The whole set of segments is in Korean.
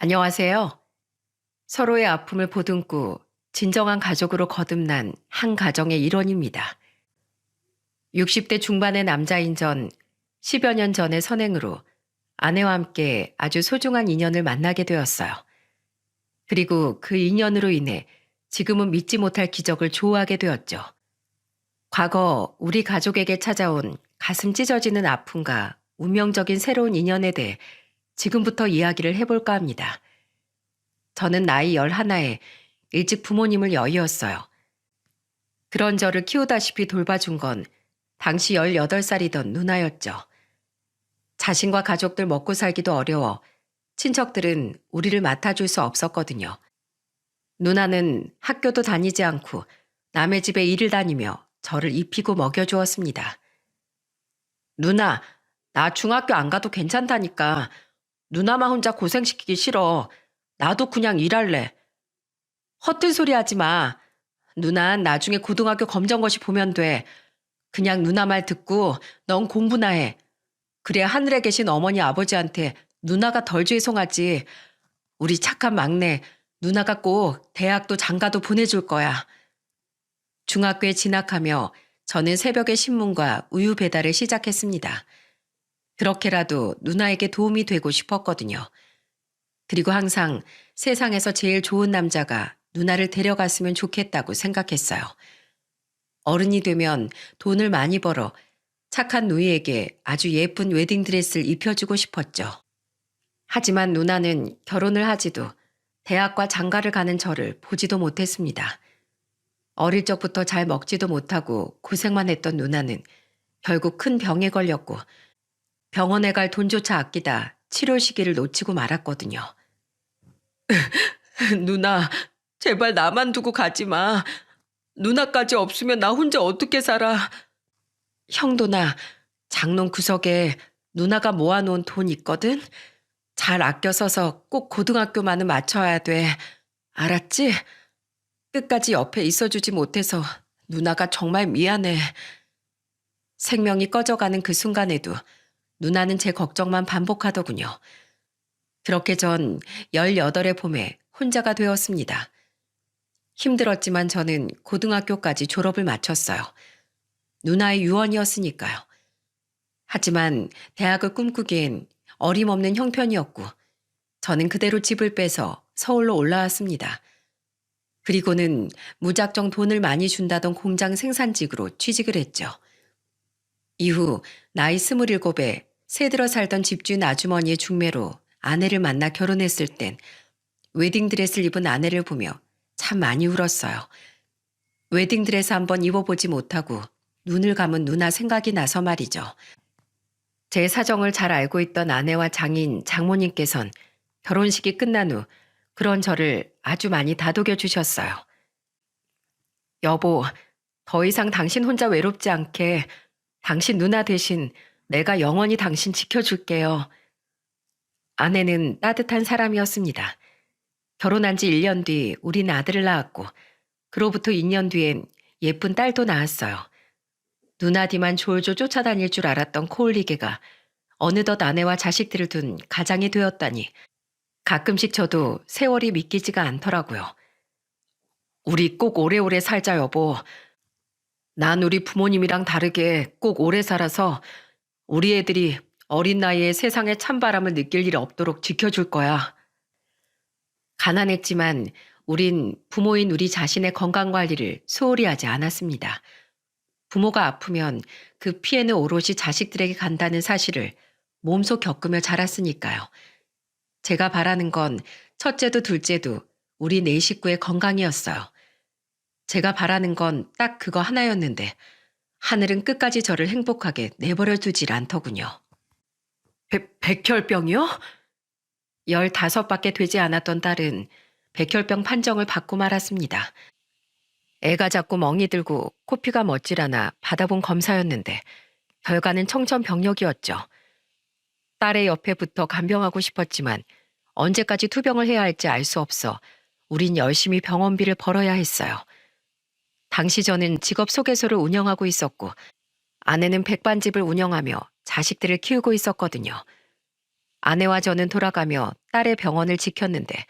안녕하세요. 서로의 아픔을 보듬고 진정한 가족으로 거듭난 한 가정의 일원입니다. 60대 중반의 남자인 전 10여 년 전의 선행으로 아내와 함께 아주 소중한 인연을 만나게 되었어요. 그리고 그 인연으로 인해 지금은 믿지 못할 기적을 조우하게 되었죠. 과거 우리 가족에게 찾아온 가슴 찢어지는 아픔과 운명적인 새로운 인연에 대해 지금부터 이야기를 해볼까 합니다. 저는 나이 11에 일찍 부모님을 여의었어요. 그런 저를 키우다시피 돌봐준 건 당시 18살이던 누나였죠. 자신과 가족들 먹고 살기도 어려워 친척들은 우리를 맡아줄 수 없었거든요. 누나는 학교도 다니지 않고 남의 집에 일을 다니며 저를 입히고 먹여주었습니다. 누나, 나 중학교 안 가도 괜찮다니까. 누나만 혼자 고생시키기 싫어. 나도 그냥 일할래. 허튼 소리 하지 마. 누난 나중에 고등학교 검정고시 보면 돼. 그냥 누나 말 듣고 넌 공부나 해. 그래야 하늘에 계신 어머니 아버지한테 누나가 덜 죄송하지. 우리 착한 막내 누나가 꼭 대학도 장가도 보내줄 거야. 중학교에 진학하며 저는 새벽에 신문과 우유 배달을 시작했습니다. 그렇게라도 누나에게 도움이 되고 싶었거든요. 그리고 항상 세상에서 제일 좋은 남자가 누나를 데려갔으면 좋겠다고 생각했어요. 어른이 되면 돈을 많이 벌어 착한 누이에게 아주 예쁜 웨딩드레스를 입혀주고 싶었죠. 하지만 누나는 결혼을 하지도 대학과 장가를 가는 저를 보지도 못했습니다. 어릴 적부터 잘 먹지도 못하고 고생만 했던 누나는 결국 큰 병에 걸렸고 병원에 갈 돈조차 아끼다 치료 시기를 놓치고 말았거든요. 누나, 제발 나만 두고 가지 마. 누나까지 없으면 나 혼자 어떻게 살아. 형도나 장롱 구석에 누나가 모아놓은 돈 있거든? 잘 아껴 써서 꼭 고등학교만은 맞춰야 돼. 알았지? 끝까지 옆에 있어주지 못해서 누나가 정말 미안해. 생명이 꺼져가는 그 순간에도 누나는 제 걱정만 반복하더군요. 그렇게 전 18의 봄에 혼자가 되었습니다. 힘들었지만 저는 고등학교까지 졸업을 마쳤어요. 누나의 유언이었으니까요. 하지만 대학을 꿈꾸기엔 어림없는 형편이었고 저는 그대로 집을 빼서 서울로 올라왔습니다. 그리고는 무작정 돈을 많이 준다던 공장 생산직으로 취직을 했죠. 이후 나이 27에 새들어 살던 집주인 아주머니의 중매로 아내를 만나 결혼했을 땐 웨딩드레스를 입은 아내를 보며 참 많이 울었어요. 웨딩드레스 한번 입어보지 못하고 눈을 감은 누나 생각이 나서 말이죠. 제 사정을 잘 알고 있던 아내와 장인, 장모님께선 결혼식이 끝난 후 그런 저를 아주 많이 다독여 주셨어요. 여보, 더 이상 당신 혼자 외롭지 않게 당신 누나 대신 내가 영원히 당신 지켜줄게요. 아내는 따뜻한 사람이었습니다. 결혼한 지 1년 뒤 우린 아들을 낳았고 그로부터 2년 뒤엔 예쁜 딸도 낳았어요. 누나 뒤만 졸졸 쫓아다닐 줄 알았던 코올리게가 어느덧 아내와 자식들을 둔 가장이 되었다니 가끔씩 저도 세월이 믿기지가 않더라고요. 우리 꼭 오래오래 살자 여보. 난 우리 부모님이랑 다르게 꼭 오래 살아서 우리 애들이 어린 나이에 세상의 찬바람을 느낄 일 없도록 지켜줄 거야. 가난했지만 우린 부모인 우리 자신의 건강관리를 소홀히 하지 않았습니다. 부모가 아프면 그 피해는 오롯이 자식들에게 간다는 사실을 몸소 겪으며 자랐으니까요. 제가 바라는 건 첫째도 둘째도 우리 네 식구의 건강이었어요. 제가 바라는 건 딱 그거 하나였는데 하늘은 끝까지 저를 행복하게 내버려 두질 않더군요. 백혈병이요? 15밖에 되지 않았던 딸은 백혈병 판정을 받고 말았습니다. 애가 자꾸 멍이 들고 코피가 멋지라나 받아본 검사였는데 결과는 청천벽력이었죠. 딸의 옆에 붙어 간병하고 싶었지만 언제까지 투병을 해야 할지 알 수 없어 우린 열심히 병원비를 벌어야 했어요. 당시 저는 직업 소개소를 운영하고 있었고 아내는 백반집을 운영하며 자식들을 키우고 있었거든요. 아내와 저는 돌아가며 딸의 병원을 지켰는데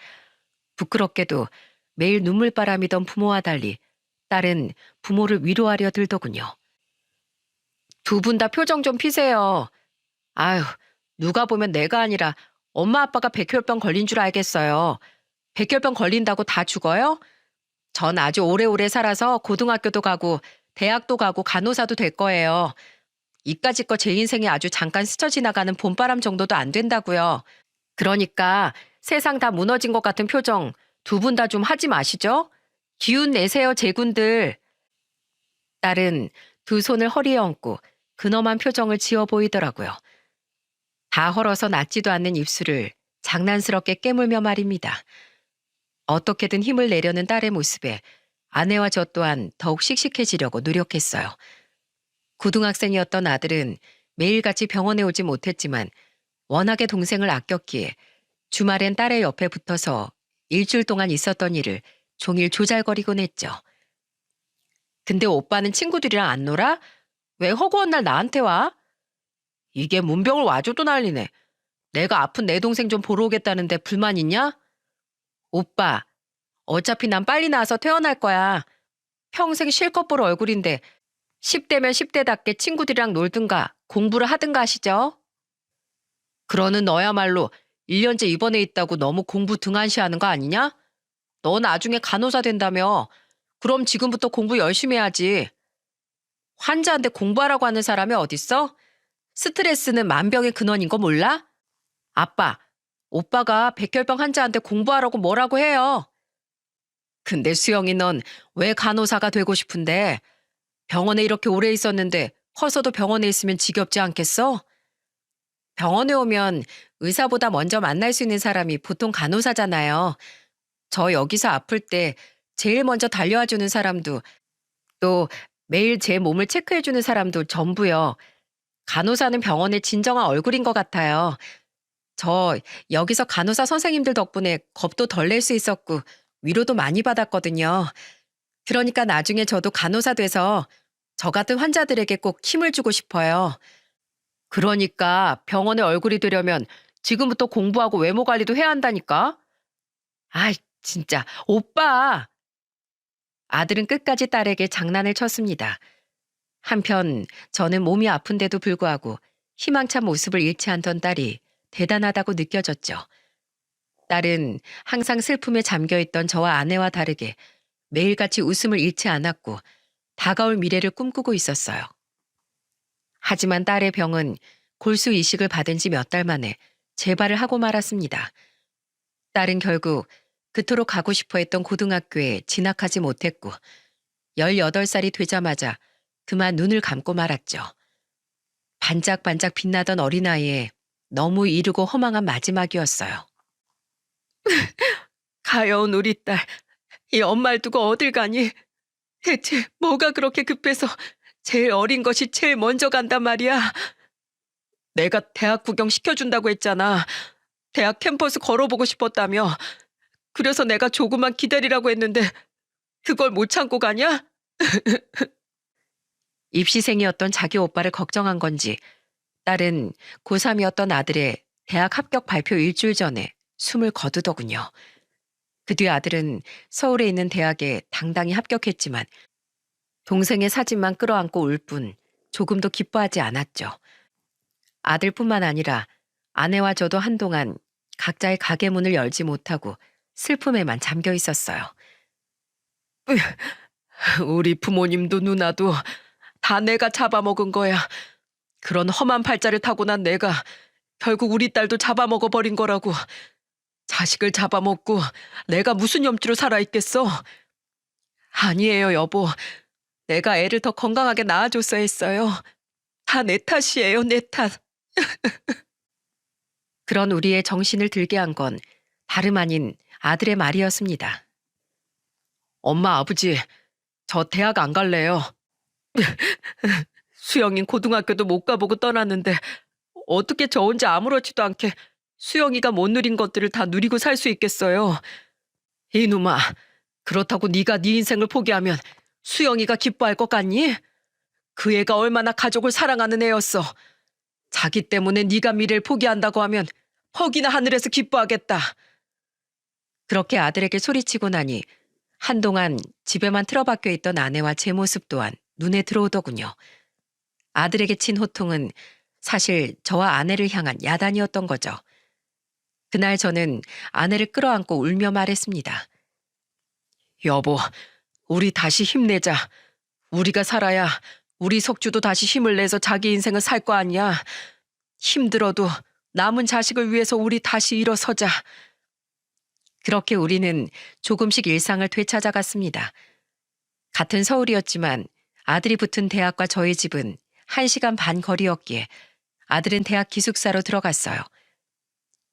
부끄럽게도 매일 눈물바람이던 부모와 달리 딸은 부모를 위로하려 들더군요. 두 분 다 표정 좀 피세요. 아휴, 누가 보면 내가 아니라 엄마 아빠가 백혈병 걸린 줄 알겠어요. 백혈병 걸린다고 다 죽어요? 전 아주 오래오래 살아서 고등학교도 가고 대학도 가고 간호사도 될 거예요. 이까짓 거 제 인생에 아주 잠깐 스쳐 지나가는 봄바람 정도도 안 된다고요. 그러니까 세상 다 무너진 것 같은 표정 두 분 다 좀 하지 마시죠? 기운 내세요, 제군들. 딸은 두 손을 허리에 얹고 근엄한 표정을 지어 보이더라고요. 다 헐어서 낫지도 않는 입술을 장난스럽게 깨물며 말입니다. 어떻게든 힘을 내려는 딸의 모습에 아내와 저 또한 더욱 씩씩해지려고 노력했어요. 고등학생이었던 아들은 매일같이 병원에 오지 못했지만 워낙에 동생을 아꼈기에 주말엔 딸의 옆에 붙어서 일주일 동안 있었던 일을 종일 조잘거리곤 했죠. 근데 오빠는 친구들이랑 안 놀아? 왜 허구한 날 나한테 와? 이게 문병을 와줘도 난리네. 내가 아픈 내 동생 좀 보러 오겠다는데 불만 있냐? 오빠, 어차피 난 빨리 나와서 퇴원할 거야. 평생 실컷 볼 얼굴인데 10대면 10대답게 친구들이랑 놀든가 공부를 하든가 하시죠. 그러는 너야말로 1년째 입원해 있다고 너무 공부 등한시하는 거 아니냐? 너 나중에 간호사 된다며. 그럼 지금부터 공부 열심히 해야지. 환자한테 공부하라고 하는 사람이 어딨어? 스트레스는 만병의 근원인 거 몰라? 아빠, 오빠가 백혈병 환자한테 공부하라고 뭐라고 해요. 근데 수영이 넌 왜 간호사가 되고 싶은데? 병원에 이렇게 오래 있었는데 커서도 병원에 있으면 지겹지 않겠어? 병원에 오면 의사보다 먼저 만날 수 있는 사람이 보통 간호사잖아요. 저 여기서 아플 때 제일 먼저 달려와 주는 사람도 또 매일 제 몸을 체크해 주는 사람도 전부요. 간호사는 병원의 진정한 얼굴인 것 같아요. 저 여기서 간호사 선생님들 덕분에 겁도 덜 낼 수 있었고 위로도 많이 받았거든요. 그러니까 나중에 저도 간호사 돼서 저 같은 환자들에게 꼭 힘을 주고 싶어요. 그러니까 병원의 얼굴이 되려면 지금부터 공부하고 외모 관리도 해야 한다니까. 아이, 진짜. 오빠! 아들은 끝까지 딸에게 장난을 쳤습니다. 한편 저는 몸이 아픈데도 불구하고 희망찬 모습을 잃지 않던 딸이 대단하다고 느껴졌죠. 딸은 항상 슬픔에 잠겨있던 저와 아내와 다르게 매일같이 웃음을 잃지 않았고 다가올 미래를 꿈꾸고 있었어요. 하지만 딸의 병은 골수 이식을 받은 지 몇 달 만에 재발을 하고 말았습니다. 딸은 결국 그토록 가고 싶어 했던 고등학교에 진학하지 못했고 18살이 되자마자 그만 눈을 감고 말았죠. 반짝반짝 빛나던 어린아이에 너무 이르고 허망한 마지막이었어요. 가여운 우리 딸, 이 엄마를 두고 어딜 가니? 대체 뭐가 그렇게 급해서 제일 어린 것이 제일 먼저 간단 말이야. 내가 대학 구경 시켜준다고 했잖아. 대학 캠퍼스 걸어보고 싶었다며. 그래서 내가 조금만 기다리라고 했는데 그걸 못 참고 가냐? 입시생이었던 자기 오빠를 걱정한 건지 딸은 고3이었던 아들의 대학 합격 발표 일주일 전에 숨을 거두더군요. 그 뒤 아들은 서울에 있는 대학에 당당히 합격했지만 동생의 사진만 끌어안고 울 뿐 조금도 기뻐하지 않았죠. 아들뿐만 아니라 아내와 저도 한동안 각자의 가게 문을 열지 못하고 슬픔에만 잠겨 있었어요. 우리 부모님도 누나도 다 내가 잡아먹은 거야. 그런 험한 팔자를 타고난 내가 결국 우리 딸도 잡아먹어버린 거라고. 자식을 잡아먹고 내가 무슨 염치로 살아있겠어? 아니에요, 여보. 내가 애를 더 건강하게 낳아줬어야 했어요. 다 내 탓이에요, 내 탓. 그런 우리의 정신을 들게 한 건 다름 아닌 아들의 말이었습니다. 엄마, 아버지, 저 대학 안 갈래요. 수영이 고등학교도 못 가보고 떠났는데 어떻게 저 혼자 아무렇지도 않게 수영이가 못 누린 것들을 다 누리고 살 수 있겠어요. 이놈아, 그렇다고 네가 네 인생을 포기하면 수영이가 기뻐할 것 같니? 그 애가 얼마나 가족을 사랑하는 애였어. 자기 때문에 네가 미래를 포기한다고 하면 퍽이나 하늘에서 기뻐하겠다. 그렇게 아들에게 소리치고 나니 한동안 집에만 틀어박혀 있던 아내와 제 모습 또한 눈에 들어오더군요. 아들에게 친 호통은 사실 저와 아내를 향한 야단이었던 거죠. 그날 저는 아내를 끌어안고 울며 말했습니다. 여보, 우리 다시 힘내자. 우리가 살아야 우리 석주도 다시 힘을 내서 자기 인생을 살 거 아니야. 힘들어도 남은 자식을 위해서 우리 다시 일어서자. 그렇게 우리는 조금씩 일상을 되찾아갔습니다. 같은 서울이었지만 아들이 붙은 대학과 저희 집은 1시간 반 거리였기에 아들은 대학 기숙사로 들어갔어요.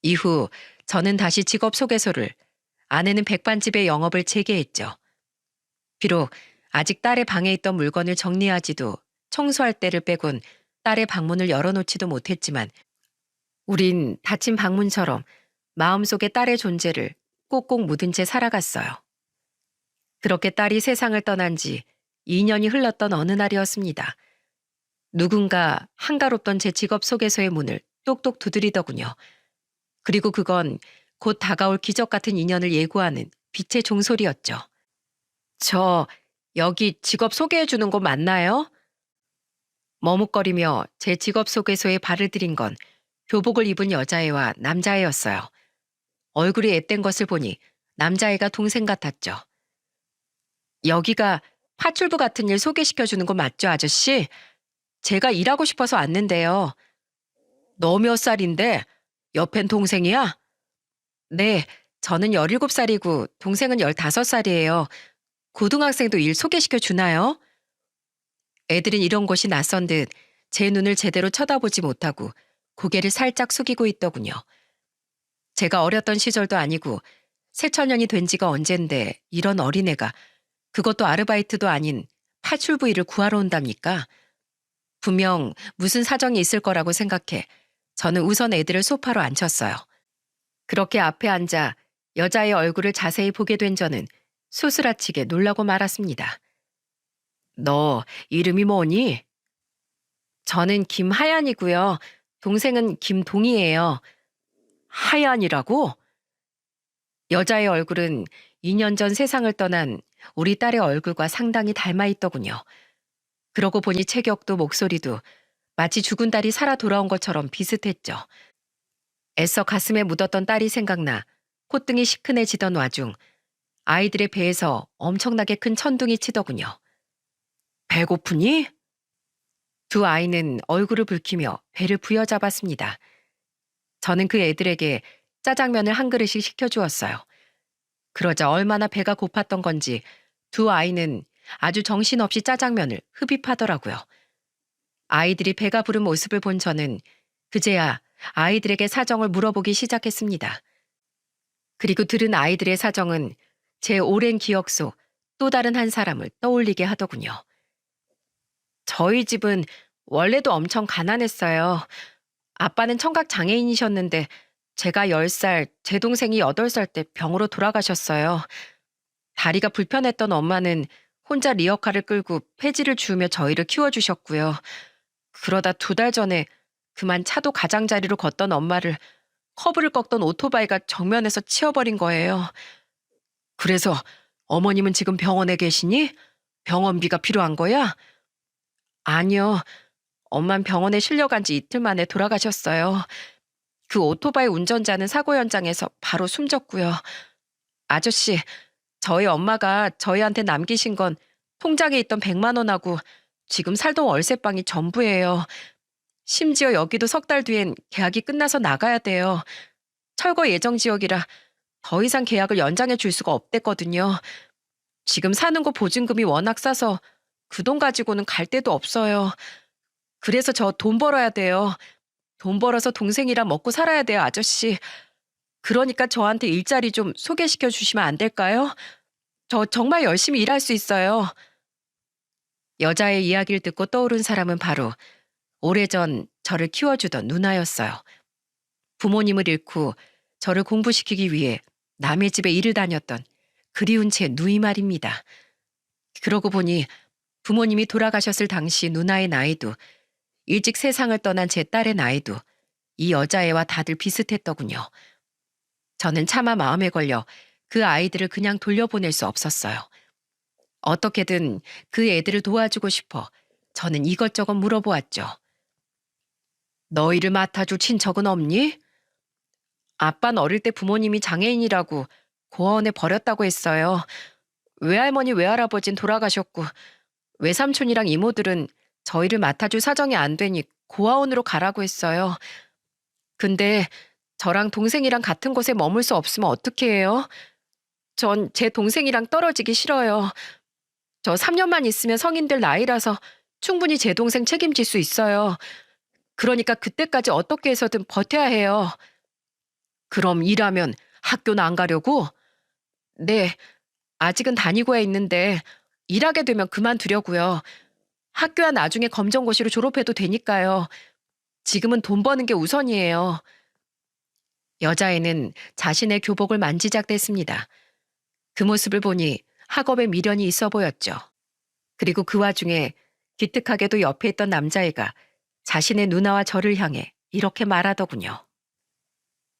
이후 저는 다시 직업 소개소를, 아내는 백반집의 영업을 재개했죠. 비록 아직 딸의 방에 있던 물건을 정리하지도 청소할 때를 빼곤 딸의 방문을 열어놓지도 못했지만 우린 닫힌 방문처럼 마음속에 딸의 존재를 꼭꼭 묻은 채 살아갔어요. 그렇게 딸이 세상을 떠난 지 2년이 흘렀던 어느 날이었습니다. 누군가 한가롭던 제 직업 소개소의 문을 똑똑 두드리더군요. 그리고 그건 곧 다가올 기적 같은 인연을 예고하는 빛의 종소리였죠. 저 여기 직업 소개해주는 곳 맞나요? 머뭇거리며 제 직업 소개소에 발을 들인 건 교복을 입은 여자애와 남자애였어요. 얼굴이 앳된 것을 보니 남자애가 동생 같았죠. 여기가 파출부 같은 일 소개시켜주는 곳 맞죠, 아저씨? 제가 일하고 싶어서 왔는데요. 너 몇 살인데? 옆엔 동생이야? 네, 저는 17살이고 동생은 15살이에요. 고등학생도 일 소개시켜 주나요? 애들은 이런 곳이 낯선 듯 제 눈을 제대로 쳐다보지 못하고 고개를 살짝 숙이고 있더군요. 제가 어렸던 시절도 아니고 새천년이 된 지가 언젠데 이런 어린애가, 그것도 아르바이트도 아닌 파출부 일을 구하러 온답니까? 분명 무슨 사정이 있을 거라고 생각해 저는 우선 애들을 소파로 앉혔어요. 그렇게 앞에 앉아 여자의 얼굴을 자세히 보게 된 저는 소스라치게 놀라고 말았습니다. 너 이름이 뭐니? 저는 김하얀이고요. 동생은 김동희예요. 하얀이라고? 여자의 얼굴은 2년 전 세상을 떠난 우리 딸의 얼굴과 상당히 닮아 있더군요. 그러고 보니 체격도 목소리도 마치 죽은 딸이 살아 돌아온 것처럼 비슷했죠. 애써 가슴에 묻었던 딸이 생각나 콧등이 시큰해지던 와중 아이들의 배에서 엄청나게 큰 천둥이 치더군요. 배고프니? 두 아이는 얼굴을 붉히며 배를 부여잡았습니다. 저는 그 애들에게 짜장면을 한 그릇씩 시켜주었어요. 그러자 얼마나 배가 고팠던 건지 두 아이는 아주 정신없이 짜장면을 흡입하더라고요. 아이들이 배가 부른 모습을 본 저는 그제야 아이들에게 사정을 물어보기 시작했습니다. 그리고 들은 아이들의 사정은 제 오랜 기억 속 또 다른 한 사람을 떠올리게 하더군요. 저희 집은 원래도 엄청 가난했어요. 아빠는 청각 장애인이셨는데 제가 10살, 제 동생이 8살 때 병으로 돌아가셨어요. 다리가 불편했던 엄마는 혼자 리어카를 끌고 폐지를 주우며 저희를 키워주셨고요. 그러다 2달 전에 그만 차도 가장자리로 걷던 엄마를 커브를 꺾던 오토바이가 정면에서 치어버린 거예요. 그래서 어머님은 지금 병원에 계시니? 병원비가 필요한 거야? 아니요. 엄만 병원에 실려간 지 이틀 만에 돌아가셨어요. 그 오토바이 운전자는 사고 현장에서 바로 숨졌고요. 아저씨, 저희 엄마가 저희한테 남기신 건 통장에 있던 100만 원하고 지금 살던 월세방이 전부예요. 심지어 여기도 3달 뒤엔 계약이 끝나서 나가야 돼요. 철거 예정 지역이라 더 이상 계약을 연장해 줄 수가 없댔거든요. 지금 사는 거 보증금이 워낙 싸서 그 돈 가지고는 갈 데도 없어요. 그래서 저 돈 벌어야 돼요. 돈 벌어서 동생이랑 먹고 살아야 돼요, 아저씨. 그러니까 저한테 일자리 좀 소개시켜 주시면 안 될까요? 저 정말 열심히 일할 수 있어요. 여자의 이야기를 듣고 떠오른 사람은 바로 오래전 저를 키워주던 누나였어요. 부모님을 잃고 저를 공부시키기 위해 남의 집에 일을 다녔던 그리운 채 누이 말입니다. 그러고 보니 부모님이 돌아가셨을 당시 누나의 나이도 일찍 세상을 떠난 제 딸의 나이도 이 여자애와 다들 비슷했더군요. 저는 차마 마음에 걸려 그 아이들을 그냥 돌려보낼 수 없었어요. 어떻게든 그 애들을 도와주고 싶어 저는 이것저것 물어보았죠. 너희를 맡아줄 친척은 없니? 아빠는 어릴 때 부모님이 장애인이라고 고아원에 버렸다고 했어요. 외할머니 외할아버진 돌아가셨고 외삼촌이랑 이모들은 저희를 맡아줄 사정이 안 되니 고아원으로 가라고 했어요. 근데 저랑 동생이랑 같은 곳에 머물 수 없으면 어떻게 해요? 전 제 동생이랑 떨어지기 싫어요. 저 3년만 있으면 성인들 나이라서 충분히 제 동생 책임질 수 있어요. 그러니까 그때까지 어떻게 해서든 버텨야 해요. 그럼 일하면 학교는 안 가려고? 네, 아직은 다니고야 있는데 일하게 되면 그만두려고요. 학교야 나중에 검정고시로 졸업해도 되니까요. 지금은 돈 버는 게 우선이에요. 여자애는 자신의 교복을 만지작댔습니다. 그 모습을 보니 학업에 미련이 있어 보였죠. 그리고 그 와중에 기특하게도 옆에 있던 남자애가 자신의 누나와 저를 향해 이렇게 말하더군요.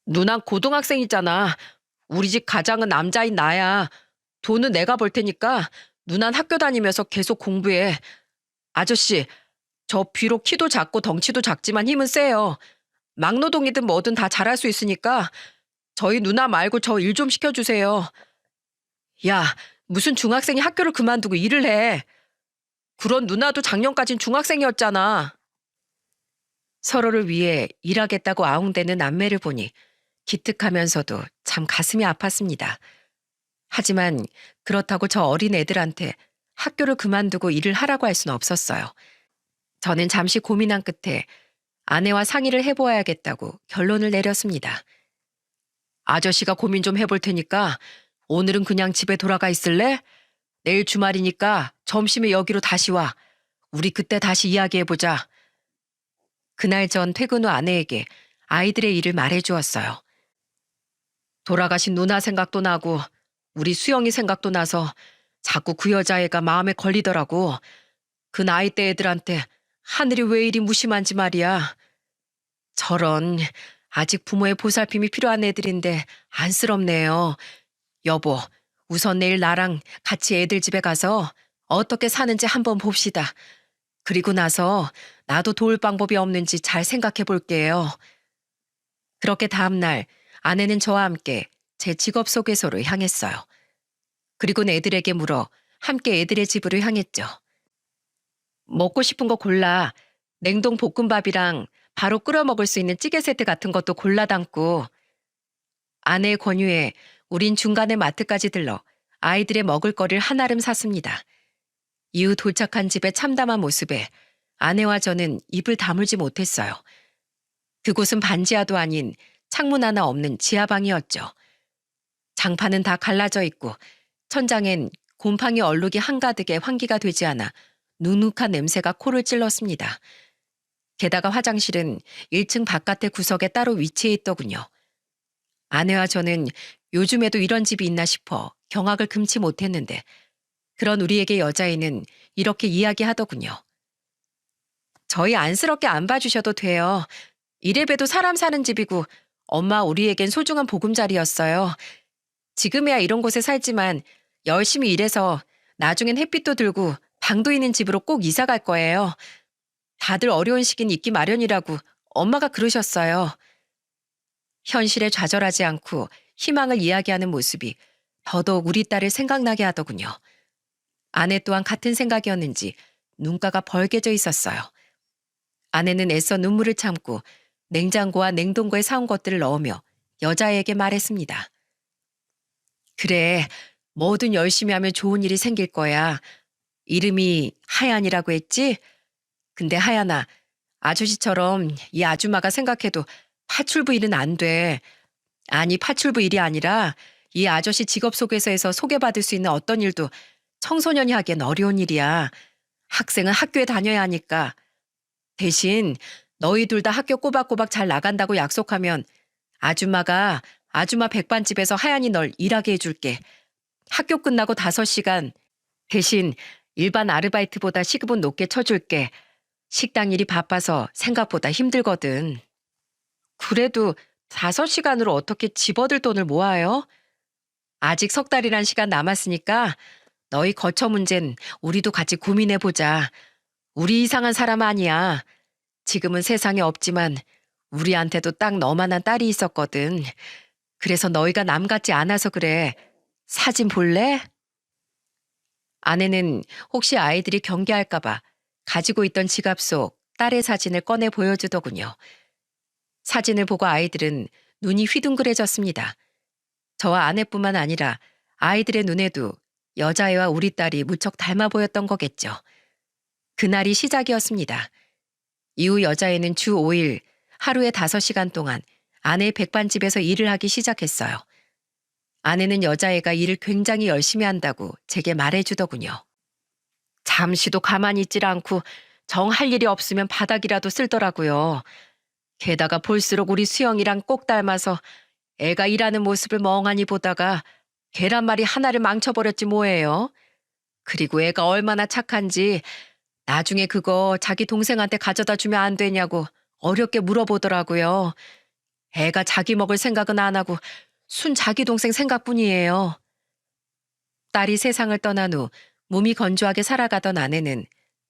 누난 고등학생이잖아. 우리 집 가장은 남자인 나야. 돈은 내가 벌 테니까 누난 학교 다니면서 계속 공부해. 아저씨, 저 비록 키도 작고 덩치도 작지만 힘은 세요. 막노동이든 뭐든 다 잘할 수 있으니까 저희 누나 말고 저 일 좀 시켜주세요. 야, 무슨 중학생이 학교를 그만두고 일을 해. 그런 누나도 작년까진 중학생이었잖아. 서로를 위해 일하겠다고 아웅대는 남매를 보니 기특하면서도 참 가슴이 아팠습니다. 하지만 그렇다고 저 어린 애들한테 학교를 그만두고 일을 하라고 할 수는 없었어요. 저는 잠시 고민한 끝에 아내와 상의를 해보아야겠다고 결론을 내렸습니다. 아저씨가 고민 좀 해볼 테니까 오늘은 그냥 집에 돌아가 있을래? 내일 주말이니까 점심에 여기로 다시 와. 우리 그때 다시 이야기해보자. 그날 전 퇴근 후 아내에게 아이들의 일을 말해주었어요. 돌아가신 누나 생각도 나고 우리 수영이 생각도 나서 자꾸 그 여자애가 마음에 걸리더라고. 그 나이대 애들한테 하늘이 왜 이리 무심한지 말이야. 저런 아직 부모의 보살핌이 필요한 애들인데 안쓰럽네요. 여보, 우선 내일 나랑 같이 애들 집에 가서 어떻게 사는지 한번 봅시다. 그리고 나서 나도 도울 방법이 없는지 잘 생각해 볼게요. 그렇게 다음날 아내는 저와 함께 제 직업 소개소를 향했어요. 그리고는 애들에게 물어 함께 애들의 집으로 향했죠. 먹고 싶은 거 골라. 냉동 볶음밥이랑 바로 끓여 먹을 수 있는 찌개 세트 같은 것도 골라 담고. 아내의 권유에 우린 중간에 마트까지 들러 아이들의 먹을 거를 한아름 샀습니다. 이후 도착한 집의 참담한 모습에 아내와 저는 입을 다물지 못했어요. 그곳은 반지하도 아닌 창문 하나 없는 지하방이었죠. 장판은 다 갈라져 있고 천장엔 곰팡이 얼룩이 한가득에 환기가 되지 않아 눅눅한 냄새가 코를 찔렀습니다. 게다가 화장실은 1층 바깥의 구석에 따로 위치해 있더군요. 아내와 저는 요즘에도 이런 집이 있나 싶어 경악을 금치 못했는데 그런 우리에게 여자애는 이렇게 이야기하더군요. 저희 안쓰럽게 안 봐주셔도 돼요. 이래봬도 사람 사는 집이고 엄마 우리에겐 소중한 보금자리였어요. 지금이야 이런 곳에 살지만 열심히 일해서 나중엔 햇빛도 들고 방도 있는 집으로 꼭 이사 갈 거예요. 다들 어려운 시기는 있기 마련이라고 엄마가 그러셨어요. 현실에 좌절하지 않고 희망을 이야기하는 모습이 더더욱 우리 딸을 생각나게 하더군요. 아내 또한 같은 생각이었는지 눈가가 벌개져 있었어요. 아내는 애써 눈물을 참고 냉장고와 냉동고에 사온 것들을 넣으며 여자애에게 말했습니다. 그래, 뭐든 열심히 하면 좋은 일이 생길 거야. 이름이 하얀이라고 했지? 근데 하얀아, 아저씨처럼 이 아줌마가 생각해도 파출부 일은 안 돼. 아니, 파출부 일이 아니라 이 아저씨 직업 소개서에서 소개받을 수 있는 어떤 일도 청소년이 하기엔 어려운 일이야. 학생은 학교에 다녀야 하니까. 대신 너희 둘 다 학교 꼬박꼬박 잘 나간다고 약속하면 아줌마가 아줌마 백반집에서 하얀이 널 일하게 해줄게. 학교 끝나고 5시간. 대신 일반 아르바이트보다 시급은 높게 쳐줄게. 식당 일이 바빠서 생각보다 힘들거든. 그래도 5시간으로 어떻게 집어들 돈을 모아요? 아직 석 달이란 시간 남았으니까 너희 거처 문제는 우리도 같이 고민해보자. 우리 이상한 사람 아니야. 지금은 세상에 없지만 우리한테도 딱 너만한 딸이 있었거든. 그래서 너희가 남 같지 않아서 그래. 사진 볼래? 아내는 혹시 아이들이 경계할까봐 가지고 있던 지갑 속 딸의 사진을 꺼내 보여주더군요. 사진을 보고 아이들은 눈이 휘둥그레졌습니다. 저와 아내뿐만 아니라 아이들의 눈에도 여자애와 우리 딸이 무척 닮아 보였던 거겠죠. 그날이 시작이었습니다. 이후 여자애는 주 5일 하루에 5시간 동안 아내의 백반집에서 일을 하기 시작했어요. 아내는 여자애가 일을 굉장히 열심히 한다고 제게 말해주더군요. 잠시도 가만히 있질 않고 정 할 일이 없으면 바닥이라도 쓸더라고요. 게다가 볼수록 우리 수영이랑 꼭 닮아서 애가 일하는 모습을 멍하니 보다가 계란말이 하나를 망쳐버렸지 뭐예요. 그리고 애가 얼마나 착한지 나중에 그거 자기 동생한테 가져다 주면 안 되냐고 어렵게 물어보더라고요. 애가 자기 먹을 생각은 안 하고 순 자기 동생 생각뿐이에요. 딸이 세상을 떠난 후 몸이 건조하게 살아가던 아내는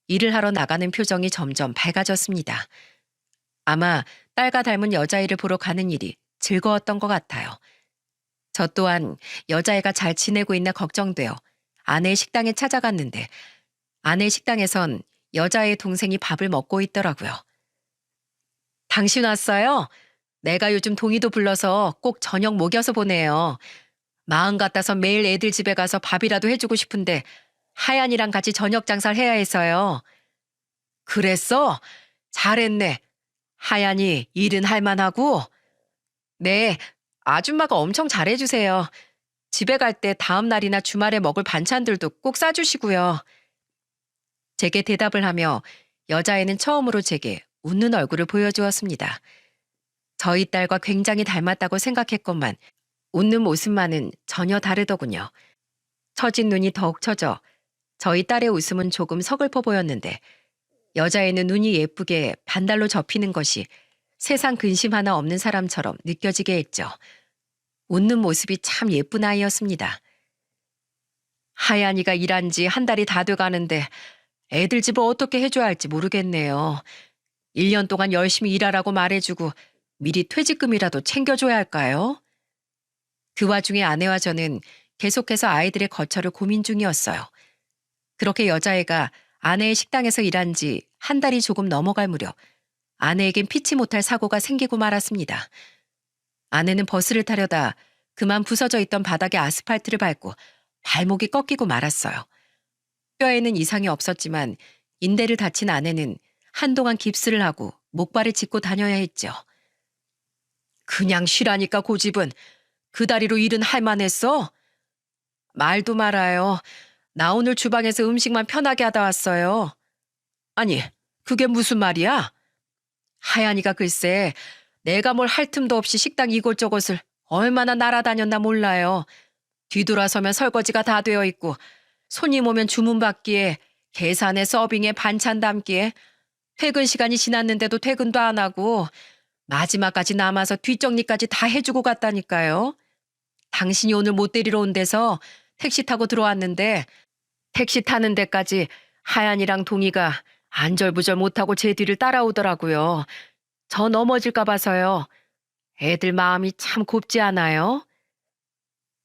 일을 하러 나가는 표정이 점점 밝아졌습니다. 아마 딸과 닮은 여자애를 보러 가는 일이 즐거웠던 것 같아요. 저 또한 여자애가 잘 지내고 있나 걱정되어 아내의 식당에 찾아갔는데 아내 식당에선 여자애의 동생이 밥을 먹고 있더라고요. 당신 왔어요? 내가 요즘 동이도 불러서 꼭 저녁 먹여서 보내요. 마음 같아서 매일 애들 집에 가서 밥이라도 해주고 싶은데 하얀이랑 같이 저녁 장사를 해야 해서요. 그랬어? 잘했네. 하얀이 일은 할만하고? 네, 아줌마가 엄청 잘해주세요. 집에 갈 때 다음 날이나 주말에 먹을 반찬들도 꼭 싸주시고요. 제게 대답을 하며 여자애는 처음으로 제게 웃는 얼굴을 보여주었습니다. 저희 딸과 굉장히 닮았다고 생각했건만 웃는 모습만은 전혀 다르더군요. 처진 눈이 더욱 처져 저희 딸의 웃음은 조금 서글퍼 보였는데 여자애는 눈이 예쁘게 반달로 접히는 것이 세상 근심 하나 없는 사람처럼 느껴지게 했죠. 웃는 모습이 참 예쁜 아이였습니다. 하얀이가 일한 지 한 달이 다 돼가는데 애들 집을 어떻게 해줘야 할지 모르겠네요. 1년 동안 열심히 일하라고 말해주고 미리 퇴직금이라도 챙겨줘야 할까요? 그 와중에 아내와 저는 계속해서 아이들의 거처를 고민 중이었어요. 그렇게 여자애가 아내의 식당에서 일한 지 한 달이 조금 넘어갈 무렵 아내에겐 피치 못할 사고가 생기고 말았습니다. 아내는 버스를 타려다 그만 부서져 있던 바닥에 아스팔트를 밟고 발목이 꺾이고 말았어요. 뼈에는 이상이 없었지만 인대를 다친 아내는 한동안 깁스를 하고 목발을 짚고 다녀야 했죠. 그냥 쉬라니까 고집은. 그 다리로 일은 할만했어? 말도 말아요. 나 오늘 주방에서 음식만 편하게 하다 왔어요. 아니, 그게 무슨 말이야? 하얀이가 글쎄 내가 뭘 할 틈도 없이 식당 이곳저곳을 얼마나 날아다녔나 몰라요. 뒤돌아서면 설거지가 다 되어 있고 손님 오면 주문 받기에 계산에 서빙에 반찬 담기에 퇴근 시간이 지났는데도 퇴근도 안 하고 마지막까지 남아서 뒷정리까지 다 해주고 갔다니까요. 당신이 오늘 못 데리러 온 데서 택시 타고 들어왔는데 택시 타는 데까지 하얀이랑 동이가 안절부절 못하고 제 뒤를 따라오더라고요. 저 넘어질까 봐서요. 애들 마음이 참 곱지 않아요?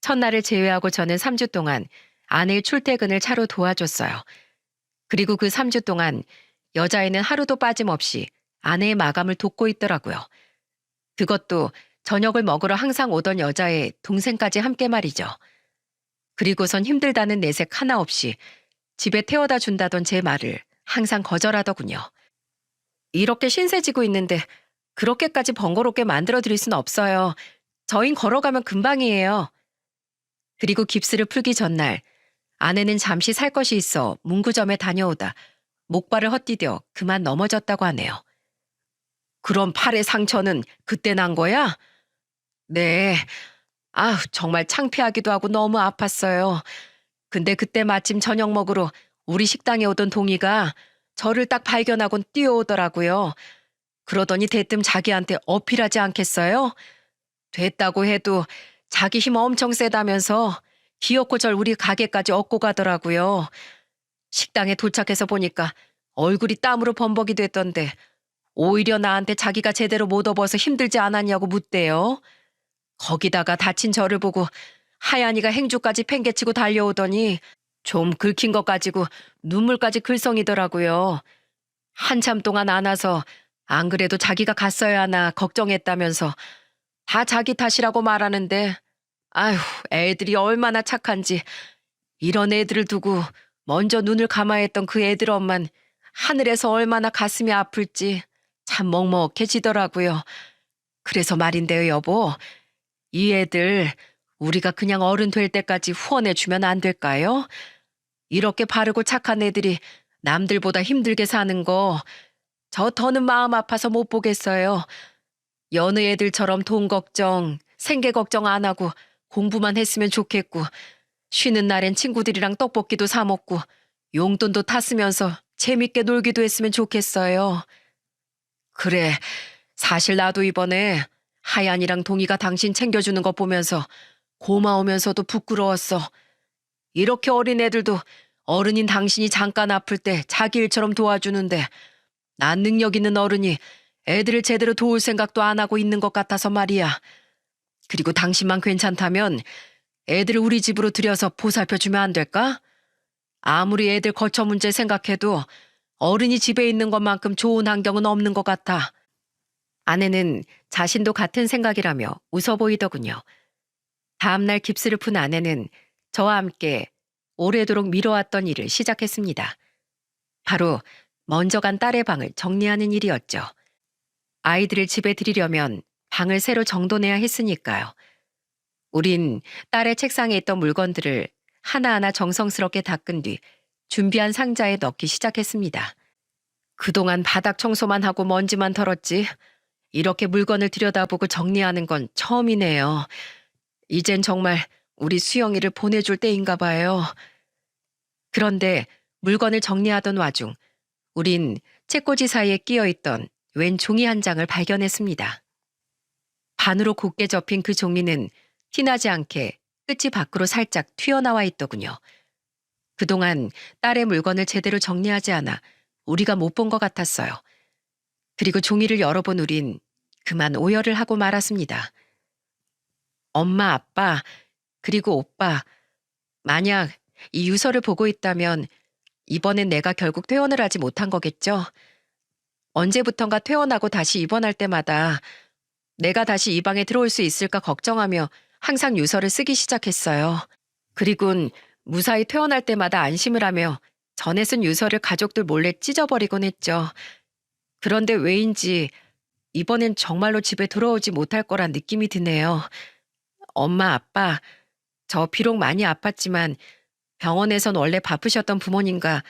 첫날을 제외하고 저는 3주 동안 아내의 출퇴근을 차로 도와줬어요. 그리고 그 3주 동안 여자애는 하루도 빠짐없이 아내의 마감을 돕고 있더라고요. 그것도 저녁을 먹으러 항상 오던 여자의 동생까지 함께 말이죠. 그리고선 힘들다는 내색 하나 없이 집에 태워다 준다던 제 말을 항상 거절하더군요. 이렇게 신세지고 있는데 그렇게까지 번거롭게 만들어드릴 순 없어요. 저흰 걸어가면 금방이에요. 그리고 깁스를 풀기 전날 아내는 잠시 살 것이 있어 문구점에 다녀오다 목발을 헛디뎌 그만 넘어졌다고 하네요. 그럼 팔의 상처는 그때 난 거야? 네. 아, 정말 창피하기도 하고 너무 아팠어요. 근데 그때 마침 저녁 먹으러 우리 식당에 오던 동이가 저를 딱 발견하곤 뛰어오더라고요. 그러더니 대뜸 자기한테 어필하지 않겠어요? 됐다고 해도 자기 힘 엄청 세다면서 기어코 절 우리 가게까지 얻고 가더라고요. 식당에 도착해서 보니까 얼굴이 땀으로 범벅이 됐던데 오히려 나한테 자기가 제대로 못 업어서 힘들지 않았냐고 묻대요. 거기다가 다친 저를 보고 하얀이가 행주까지 팽개치고 달려오더니 좀 긁힌 것 가지고 눈물까지 글썽이더라고요. 한참 동안 안 와서 안 그래도 자기가 갔어야 하나 걱정했다면서 다 자기 탓이라고 말하는데 아휴 애들이 얼마나 착한지 이런 애들을 두고 먼저 눈을 감아야 했던 그 애들 엄만 하늘에서 얼마나 가슴이 아플지 참 먹먹해지더라고요. 그래서 말인데요 여보, 이 애들 우리가 그냥 어른 될 때까지 후원해주면 안 될까요? 이렇게 바르고 착한 애들이 남들보다 힘들게 사는 거 저 더는 마음 아파서 못 보겠어요. 여느 애들처럼 돈 걱정, 생계 걱정 안 하고 공부만 했으면 좋겠고 쉬는 날엔 친구들이랑 떡볶이도 사 먹고 용돈도 탔으면서 재밌게 놀기도 했으면 좋겠어요. 그래, 사실 나도 이번에 하얀이랑 동이가 당신 챙겨주는 거 보면서 고마우면서도 부끄러웠어. 이렇게 어린 애들도 어른인 당신이 잠깐 아플 때 자기 일처럼 도와주는데 난 능력 있는 어른이 애들을 제대로 도울 생각도 안 하고 있는 것 같아서 말이야. 그리고 당신만 괜찮다면 애들을 우리 집으로 들여서 보살펴주면 안 될까? 아무리 애들 거처 문제 생각해도 어른이 집에 있는 것만큼 좋은 환경은 없는 것 같아. 아내는 자신도 같은 생각이라며 웃어 보이더군요. 다음날 깁스를 푼 아내는 저와 함께 오래도록 미뤄왔던 일을 시작했습니다. 바로 먼저 간 딸의 방을 정리하는 일이었죠. 아이들을 집에 들이려면 방을 새로 정돈해야 했으니까요. 우린 딸의 책상에 있던 물건들을 하나하나 정성스럽게 닦은 뒤 준비한 상자에 넣기 시작했습니다. 그동안 바닥 청소만 하고 먼지만 털었지 이렇게 물건을 들여다보고 정리하는 건 처음이네요. 이젠 정말 우리 수영이를 보내줄 때인가 봐요. 그런데 물건을 정리하던 와중 우린 책꽂이 사이에 끼어있던 웬 종이 한 장을 발견했습니다. 반으로 곧게 접힌 그 종이는 티나지 않게 끝이 밖으로 살짝 튀어나와 있더군요. 그동안 딸의 물건을 제대로 정리하지 않아 우리가 못 본 것 같았어요. 그리고 종이를 열어본 우린 그만 오열을 하고 말았습니다. 엄마, 아빠, 그리고 오빠, 만약 이 유서를 보고 있다면 이번엔 내가 결국 퇴원을 하지 못한 거겠죠? 언제부턴가 퇴원하고 다시 입원할 때마다 내가 다시 이 방에 들어올 수 있을까 걱정하며 항상 유서를 쓰기 시작했어요. 그리곤 무사히 퇴원할 때마다 안심을 하며 전에 쓴 유서를 가족들 몰래 찢어버리곤 했죠. 그런데 왜인지 이번엔 정말로 집에 돌아오지 못할 거란 느낌이 드네요. 엄마, 아빠, 저 비록 많이 아팠지만 병원에선 원래 바쁘셨던 부모님과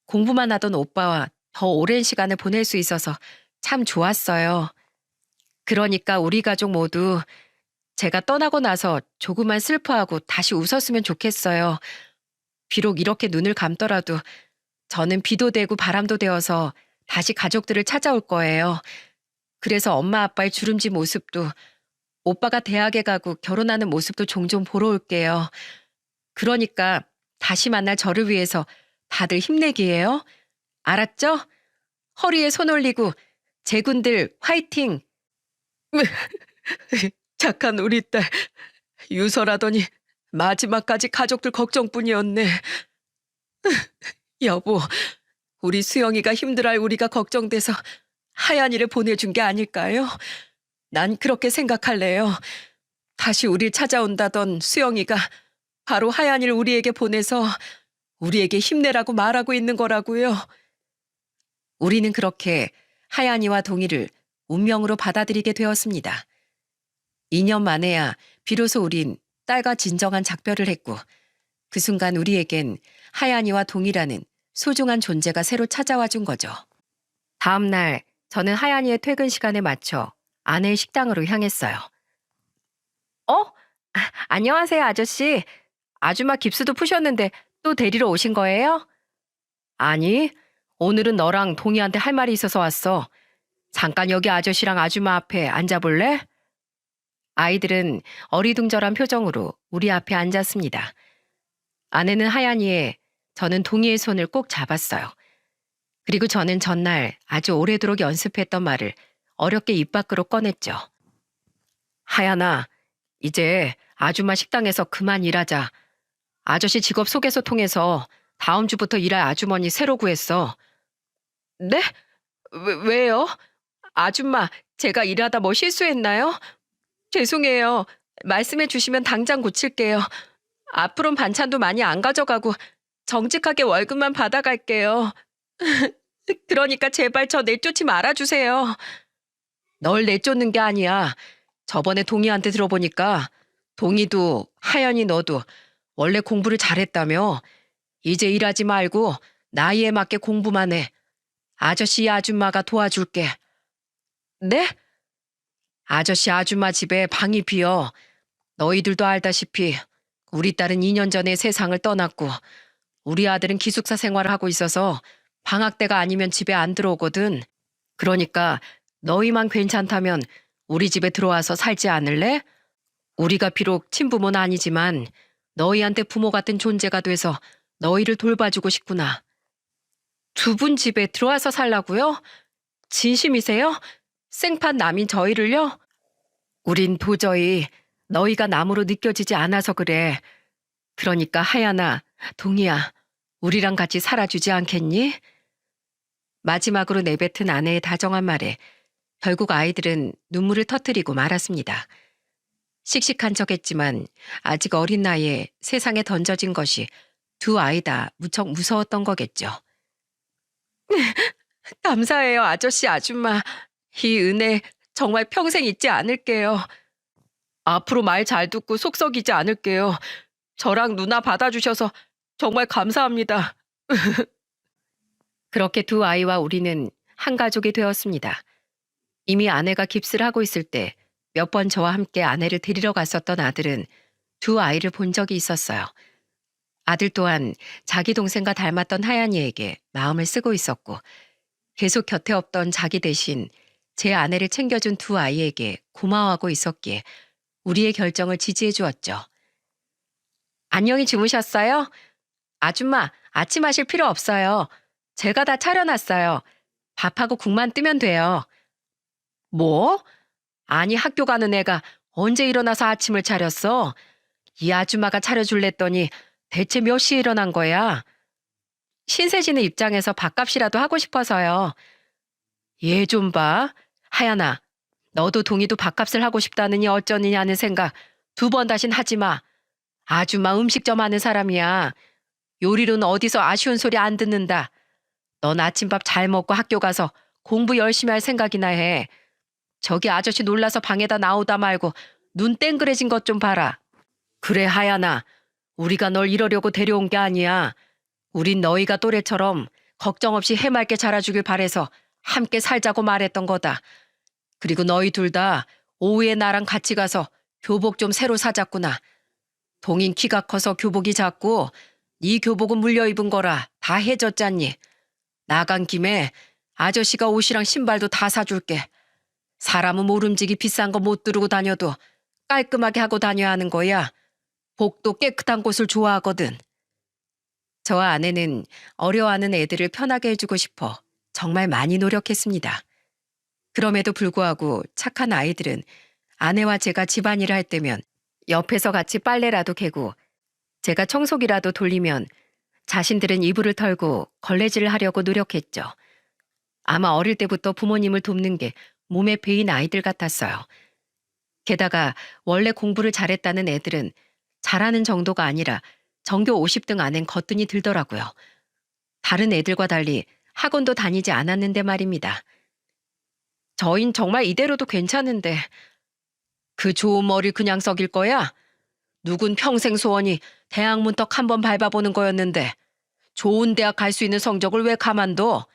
공부만 하던 오빠와 더 오랜 시간을 보낼 수 있어서 참 좋았어요. 그러니까 우리 가족 모두 제가 떠나고 나서 조금만 슬퍼하고 다시 웃었으면 좋겠어요. 비록 이렇게 눈을 감더라도 저는 비도 되고 바람도 되어서 다시 가족들을 찾아올 거예요. 그래서 엄마 아빠의 주름진 모습도 오빠가 대학에 가고 결혼하는 모습도 종종 보러 올게요. 그러니까 다시 만날 저를 위해서 다들 힘내기예요. 알았죠? 허리에 손 올리고 제군들 화이팅! 착한 우리 딸 유서라더니 마지막까지 가족들 걱정뿐이었네. 여보, 우리 수영이가 힘들어할 우리가 걱정돼서 하얀이를 보내준 게 아닐까요? 난 그렇게 생각할래요. 다시 우릴 찾아온다던 수영이가 바로 하얀이를 우리에게 보내서 우리에게 힘내라고 말하고 있는 거라고요. 우리는 그렇게 하얀이와 동이를 운명으로 받아들이게 되었습니다. 2년 만에야 비로소 우린 딸과 진정한 작별을 했고 그 순간 우리에겐 하얀이와 동이라는 소중한 존재가 새로 찾아와 준 거죠. 다음 날 저는 하얀이의 퇴근 시간에 맞춰 아내의 식당으로 향했어요. 안녕하세요 아저씨. 아줌마 깁스도 푸셨는데 또 데리러 오신 거예요? 아니, 오늘은 너랑 동이한테 할 말이 있어서 왔어. 잠깐 여기 아저씨랑 아줌마 앞에 앉아볼래? 아이들은 어리둥절한 표정으로 우리 앞에 앉았습니다. 아내는 하얀이에, 저는 동희의 손을 꼭 잡았어요. 그리고 저는 전날 아주 오래도록 연습했던 말을 어렵게 입 밖으로 꺼냈죠. 하얀아, 이제 아줌마 식당에서 그만 일하자. 아저씨 직업 소개서 통해서 다음 주부터 일할 아주머니 새로 구했어. 네? 왜요? 아줌마, 제가 일하다 뭐 실수했나요? 죄송해요. 말씀해 주시면 당장 고칠게요. 앞으론 반찬도 많이 안 가져가고 정직하게 월급만 받아갈게요. 그러니까 제발 저 내쫓지 말아주세요. 널 내쫓는 게 아니야. 저번에 동희한테 들어보니까 동희도 하연이 너도 원래 공부를 잘했다며. 이제 일하지 말고 나이에 맞게 공부만 해. 아저씨 아줌마가 도와줄게. 네? 아저씨 아줌마 집에 방이 비어. 너희들도 알다시피 우리 딸은 2년 전에 세상을 떠났고 우리 아들은 기숙사 생활을 하고 있어서 방학 때가 아니면 집에 안 들어오거든. 그러니까 너희만 괜찮다면 우리 집에 들어와서 살지 않을래? 우리가 비록 친부모는 아니지만 너희한테 부모 같은 존재가 돼서 너희를 돌봐주고 싶구나. 두 분 집에 들어와서 살라고요? 진심이세요? 생판 남인 저희를요? 우린 도저히 너희가 남으로 느껴지지 않아서 그래. 그러니까 하얀아, 동희야, 우리랑 같이 살아주지 않겠니? 마지막으로 내뱉은 아내의 다정한 말에 결국 아이들은 눈물을 터뜨리고 말았습니다. 씩씩한 척했지만 아직 어린 나이에 세상에 던져진 것이 두 아이 다 무척 무서웠던 거겠죠. 감사해요, 아저씨, 아줌마. 이 은혜 정말 평생 잊지 않을게요. 앞으로 말 잘 듣고 속 썩이지 않을게요. 저랑 누나 받아주셔서 정말 감사합니다. 그렇게 두 아이와 우리는 한 가족이 되었습니다. 이미 아내가 깁스를 하고 있을 때 몇 번 저와 함께 아내를 데리러 갔었던 아들은 두 아이를 본 적이 있었어요. 아들 또한 자기 동생과 닮았던 하얀이에게 마음을 쓰고 있었고 계속 곁에 없던 자기 대신 제 아내를 챙겨준 두 아이에게 고마워하고 있었기에 우리의 결정을 지지해 주었죠. 안녕히 주무셨어요? 아줌마, 아침 하실 필요 없어요. 제가 다 차려놨어요. 밥하고 국만 뜨면 돼요. 뭐? 아니 학교 가는 애가 언제 일어나서 아침을 차렸어? 이 아줌마가 차려줄랬더니 대체 몇 시에 일어난 거야? 신세지는 입장에서 밥값이라도 하고 싶어서요. 얘 좀 봐. 하연아, 너도 동희도 밥값을 하고 싶다느니 어쩌느냐는 생각 두 번 다신 하지 마. 아줌마 음식점 하는 사람이야. 요리로는 어디서 아쉬운 소리 안 듣는다. 넌 아침밥 잘 먹고 학교 가서 공부 열심히 할 생각이나 해. 저기 아저씨 놀라서 방에다 나오다 말고 눈 땡그레진 것 좀 봐라. 그래 하연아, 우리가 널 이러려고 데려온 게 아니야. 우린 너희가 또래처럼 걱정 없이 해맑게 자라주길 바래서 함께 살자고 말했던 거다. 그리고 너희 둘 다 오후에 나랑 같이 가서 교복 좀 새로 사자꾸나. 동인 키가 커서 교복이 작고 네 교복은 물려 입은 거라 다 해졌잖니. 나간 김에 아저씨가 옷이랑 신발도 다 사줄게. 사람은 모름지기 비싼 거 못 두르고 다녀도 깔끔하게 하고 다녀야 하는 거야. 복도 깨끗한 곳을 좋아하거든. 저와 아내는 어려워하는 애들을 편하게 해주고 싶어 정말 많이 노력했습니다. 그럼에도 불구하고 착한 아이들은 아내와 제가 집안일을 할 때면 옆에서 같이 빨래라도 개고 제가 청소기라도 돌리면 자신들은 이불을 털고 걸레질을 하려고 노력했죠. 아마 어릴 때부터 부모님을 돕는 게 몸에 배인 아이들 같았어요. 게다가 원래 공부를 잘했다는 애들은 잘하는 정도가 아니라 전교 50등 안엔 거뜬히 들더라고요. 다른 애들과 달리 학원도 다니지 않았는데 말입니다. 저흰 정말 이대로도 괜찮은데 그 좋은 머리 그냥 썩일 거야? 누군 평생 소원이 대학 문턱 한번 밟아보는 거였는데 좋은 대학 갈 수 있는 성적을 왜 가만둬?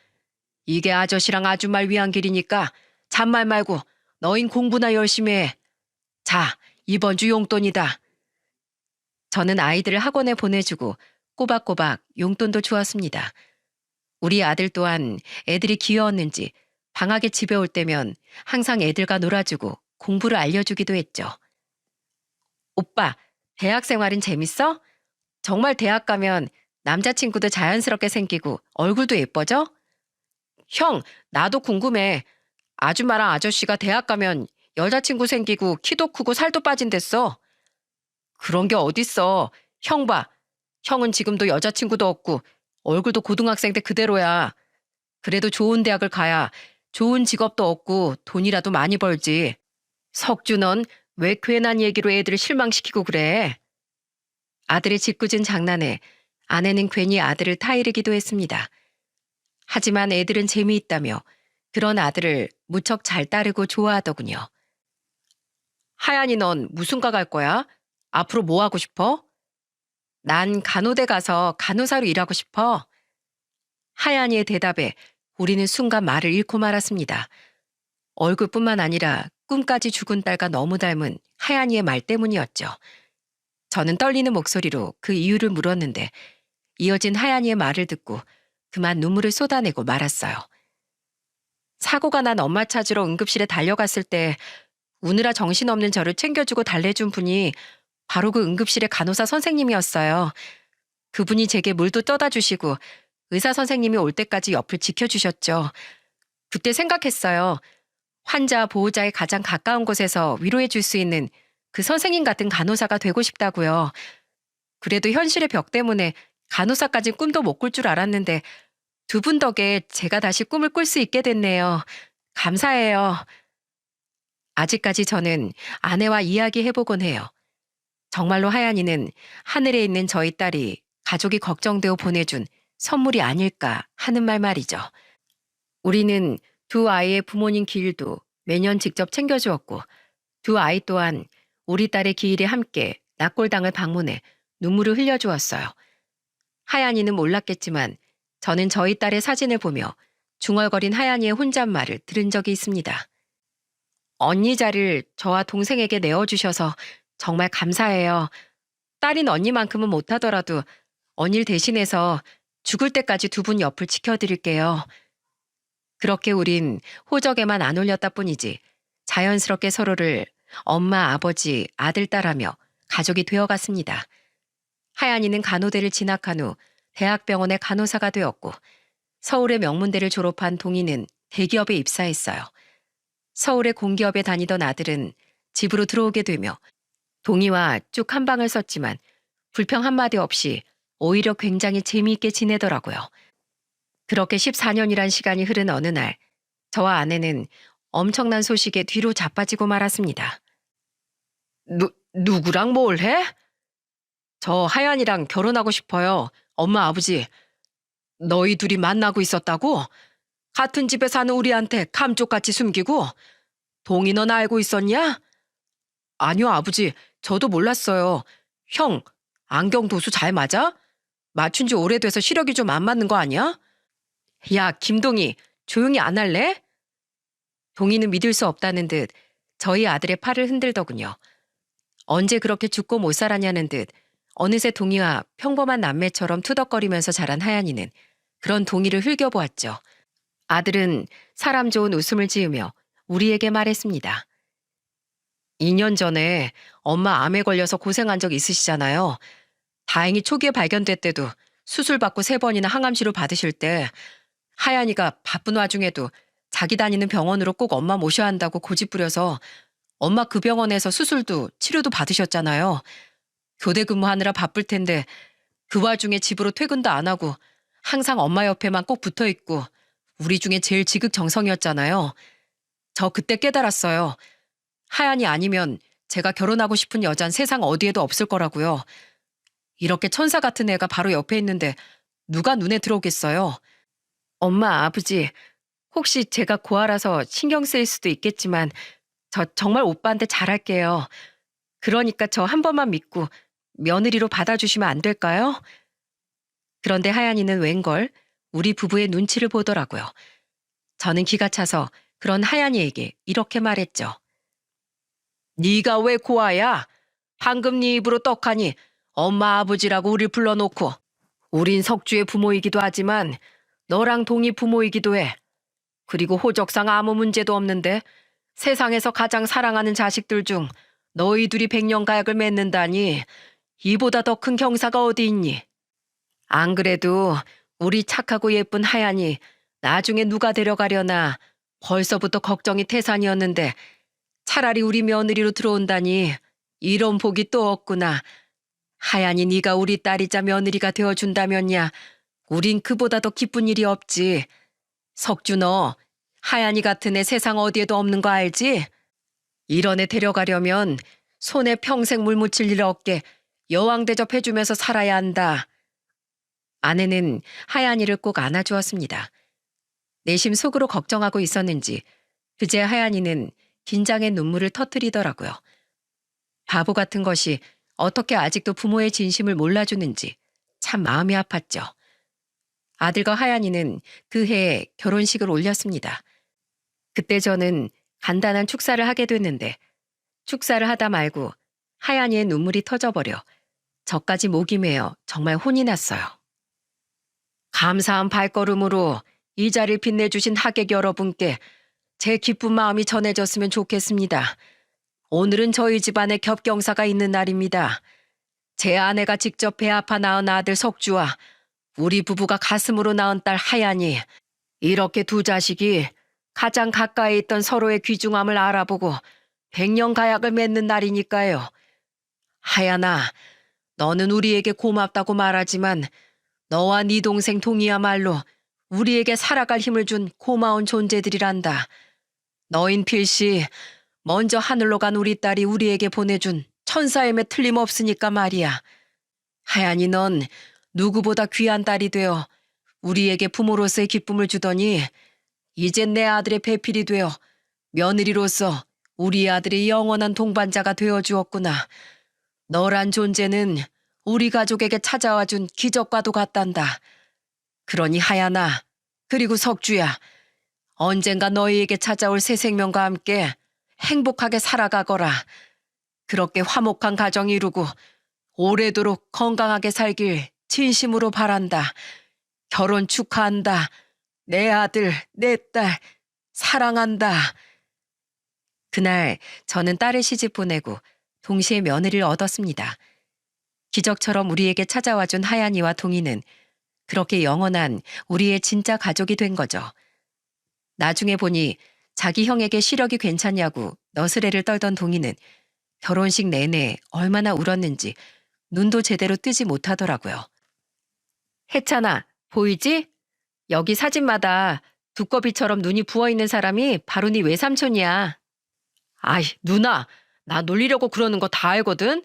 이게 아저씨랑 아줌마를 위한 길이니까 잔말 말고 너흰 공부나 열심히 해. 자, 이번 주 용돈이다. 저는 아이들을 학원에 보내주고 꼬박꼬박 용돈도 주었습니다. 우리 아들 또한 애들이 귀여웠는지 방학에 집에 올 때면 항상 애들과 놀아주고 공부를 알려주기도 했죠. 오빠, 대학 생활은 재밌어? 정말 대학 가면 남자친구도 자연스럽게 생기고 얼굴도 예뻐져? 형, 나도 궁금해. 아줌마랑 아저씨가 대학 가면 여자친구 생기고 키도 크고 살도 빠진댔어. 그런 게 어딨어. 형 봐. 형은 지금도 여자친구도 없고 얼굴도 고등학생 때 그대로야. 그래도 좋은 대학을 가야 좋은 직업도 얻고 돈이라도 많이 벌지. 석주 넌 왜 괜한 얘기로 애들을 실망시키고 그래? 아들의 짓궂은 장난에 아내는 괜히 아들을 타이르기도 했습니다. 하지만 애들은 재미있다며 그런 아들을 무척 잘 따르고 좋아하더군요. 하얀이 넌 무슨 과 갈 거야? 앞으로 뭐 하고 싶어? 난 간호대 가서 간호사로 일하고 싶어. 하얀이의 대답에 우리는 순간 말을 잃고 말았습니다. 얼굴뿐만 아니라 꿈까지 죽은 딸과 너무 닮은 하얀이의 말 때문이었죠. 저는 떨리는 목소리로 그 이유를 물었는데 이어진 하얀이의 말을 듣고 그만 눈물을 쏟아내고 말았어요. 사고가 난 엄마 찾으러 응급실에 달려갔을 때 우느라 정신없는 저를 챙겨주고 달래준 분이 바로 그 응급실의 간호사 선생님이었어요. 그분이 제게 물도 떠다 주시고 의사 선생님이 올 때까지 옆을 지켜주셨죠. 그때 생각했어요. 환자 보호자의 가장 가까운 곳에서 위로해 줄 수 있는 그 선생님 같은 간호사가 되고 싶다고요. 그래도 현실의 벽 때문에 간호사까진 꿈도 못 꿀 줄 알았는데 두 분 덕에 제가 다시 꿈을 꿀 수 있게 됐네요. 감사해요. 아직까지 저는 아내와 이야기해보곤 해요. 정말로 하얀이는 하늘에 있는 저희 딸이 가족이 걱정되어 보내준 선물이 아닐까 하는 말이죠. 우리는 두 아이의 부모님 기일도 매년 직접 챙겨주었고 두 아이 또한 우리 딸의 기일에 함께 낙골당을 방문해 눈물을 흘려주었어요. 하얀이는 몰랐겠지만 저는 저희 딸의 사진을 보며 중얼거린 하얀이의 혼잣말을 들은 적이 있습니다. 언니 자리를 저와 동생에게 내어주셔서 정말 감사해요. 딸인 언니만큼은 못하더라도 언니를 대신해서 죽을 때까지 두 분 옆을 지켜드릴게요. 그렇게 우린 호적에만 안 올렸다 뿐이지 자연스럽게 서로를 엄마, 아버지, 아들, 딸하며 가족이 되어갔습니다. 하얀이는 간호대를 진학한 후 대학병원의 간호사가 되었고 서울의 명문대를 졸업한 동희는 대기업에 입사했어요. 서울의 공기업에 다니던 아들은 집으로 들어오게 되며 동희와 쭉 한 방을 썼지만 불평 한마디 없이 오히려 굉장히 재미있게 지내더라고요. 그렇게 14년이란 시간이 흐른 어느 날 저와 아내는 엄청난 소식에 뒤로 자빠지고 말았습니다. 누구랑 뭘 해? 저 하얀이랑 결혼하고 싶어요. 엄마, 아버지. 너희 둘이 만나고 있었다고? 같은 집에 사는 우리한테 감쪽같이 숨기고? 동희 넌 알고 있었냐? 아니요, 아버지. 저도 몰랐어요. 형, 안경 도수 잘 맞아? 맞춘 지 오래돼서 시력이 좀 안 맞는 거 아니야? 야, 김동희, 조용히 안 할래? 동희는 믿을 수 없다는 듯 저희 아들의 팔을 흔들더군요. 언제 그렇게 죽고 못 살았냐는 듯 어느새 동희와 평범한 남매처럼 투덕거리면서 자란 하얀이는 그런 동희를 흘겨보았죠. 아들은 사람 좋은 웃음을 지으며 우리에게 말했습니다. 2년 전에 엄마 암에 걸려서 고생한 적 있으시잖아요. 다행히 초기에 발견됐대도 수술받고 3번이나 항암치료 받으실 때 하얀이가 바쁜 와중에도 자기 다니는 병원으로 꼭 엄마 모셔야 한다고 고집부려서 엄마 그 병원에서 수술도 치료도 받으셨잖아요. 교대 근무하느라 바쁠 텐데 그 와중에 집으로 퇴근도 안 하고 항상 엄마 옆에만 꼭 붙어 있고 우리 중에 제일 지극정성이었잖아요. 저 그때 깨달았어요. 하얀이 아니면 제가 결혼하고 싶은 여잔 세상 어디에도 없을 거라고요. 이렇게 천사 같은 애가 바로 옆에 있는데 누가 눈에 들어오겠어요. 엄마, 아버지, 혹시 제가 고아라서 신경 쓰일 수도 있겠지만 저 정말 오빠한테 잘할게요. 그러니까 저 한 번만 믿고 며느리로 받아주시면 안 될까요? 그런데 하얀이는 웬걸 우리 부부의 눈치를 보더라고요. 저는 기가 차서 그런 하얀이에게 이렇게 말했죠. 네가 왜 고아야? 방금 네 입으로 떡하니 엄마 아버지라고 우릴 불러놓고 우린 석주의 부모이기도 하지만 너랑 동희 부모이기도 해. 그리고 호적상 아무 문제도 없는데 세상에서 가장 사랑하는 자식들 중 너희 둘이 백년가약을 맺는다니 이보다 더 큰 경사가 어디 있니? 안 그래도 우리 착하고 예쁜 하얀이 나중에 누가 데려가려나 벌써부터 걱정이 태산이었는데 차라리 우리 며느리로 들어온다니 이런 복이 또 없구나. 하얀이 네가 우리 딸이자 며느리가 되어준다면야 우린 그보다 더 기쁜 일이 없지. 석주 너 하얀이 같은 애 세상 어디에도 없는 거 알지? 이런 애 데려가려면 손에 평생 물 묻힐 일 없게 여왕 대접해주면서 살아야 한다. 아내는 하얀이를 꼭 안아주었습니다. 내심 속으로 걱정하고 있었는지 그제 하얀이는 긴장의 눈물을 터뜨리더라고요. 바보 같은 것이 어떻게 아직도 부모의 진심을 몰라주는지 참 마음이 아팠죠. 아들과 하얀이는 그 해에 결혼식을 올렸습니다. 그때 저는 간단한 축사를 하게 됐는데 축사를 하다 말고 하얀이의 눈물이 터져버려 저까지 목이 메어 정말 혼이 났어요. 감사한 발걸음으로 이 자리를 빛내주신 하객 여러분께 제 기쁜 마음이 전해졌으면 좋겠습니다. 오늘은 저희 집안에 겹경사가 있는 날입니다. 제 아내가 직접 배 아파 낳은 아들 석주와 우리 부부가 가슴으로 낳은 딸 하얀이 이렇게 두 자식이 가장 가까이 있던 서로의 귀중함을 알아보고 백년가약을 맺는 날이니까요. 하얀아, 너는 우리에게 고맙다고 말하지만 너와 네 동생 동이야말로 우리에게 살아갈 힘을 준 고마운 존재들이란다. 너인 필시 먼저 하늘로 간 우리 딸이 우리에게 보내준 천사임에 틀림없으니까 말이야. 하얀이 넌 누구보다 귀한 딸이 되어 우리에게 부모로서의 기쁨을 주더니 이젠 내 아들의 배필이 되어 며느리로서 우리 아들의 영원한 동반자가 되어 주었구나. 너란 존재는 우리 가족에게 찾아와준 기적과도 같단다. 그러니 하얀아, 그리고 석주야, 언젠가 너희에게 찾아올 새 생명과 함께 행복하게 살아가거라. 그렇게 화목한 가정 이루고 오래도록 건강하게 살길 진심으로 바란다. 결혼 축하한다. 내 아들, 내 딸, 사랑한다. 그날 저는 딸을 시집 보내고 동시에 며느리를 얻었습니다. 기적처럼 우리에게 찾아와준 하얀이와 동이는 그렇게 영원한 우리의 진짜 가족이 된 거죠. 나중에 보니 자기 형에게 시력이 괜찮냐고 너스레를 떨던 동이는 결혼식 내내 얼마나 울었는지 눈도 제대로 뜨지 못하더라고요. 혜찬아, 보이지? 여기 사진마다 두꺼비처럼 눈이 부어있는 사람이 바로 네 외삼촌이야. 아이, 누나, 나 놀리려고 그러는 거 다 알거든?